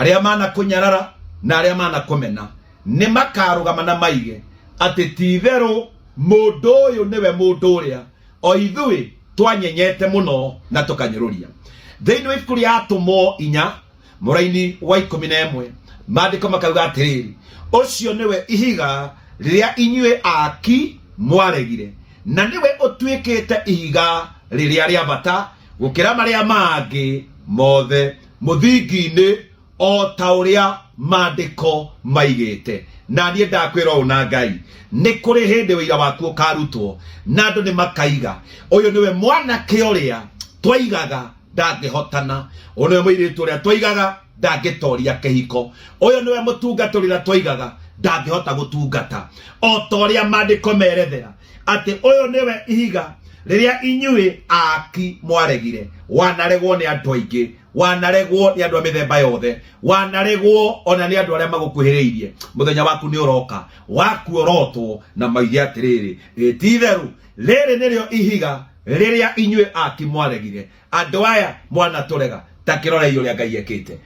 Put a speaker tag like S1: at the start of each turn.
S1: aria mana kunyarara na aria mana kumena ni makarugama na maige ati titheru mundu uyu niwe mundu uria o ithui twanyenyete muno na tukanyururia. Thiini wa ibuku ria Atumo 4 muraini wa 11 maandiko makauga atiriri, ucio niwe ihiga riria inyue aki mwaregire, na niwe utwikite ihiga riria ria bata gukira maria mangi mothe muthingi-ini o ta uria maandiko maigite. Na nie ndakwira una Ngai ni kuri hindi wira waku ukarutwo na andu ni makaiga uyu niwe mwanake uria twaigaga ndangihotana, uyu niwe muiritu uria twaigaga ndangitoria kihiko, uyu niwe mutungaturira twaigaga ndangihota gutungata, o ta uria maandiko merethera ati uyu niwe ihiga riria inyue aki mwaregire. Wanaregwo ni andu aingi, wanaregwo ni andu a mithemba yothe, wanaregwo ona ni andu aria magukuhiriirie. Muthenya waku ni uroka wakuorotwo na maige atiriri, titheru riri nirio ihiga riria inyue aki mwaregire. Andu aya mwana turega ta kirore uria Ngai ekite.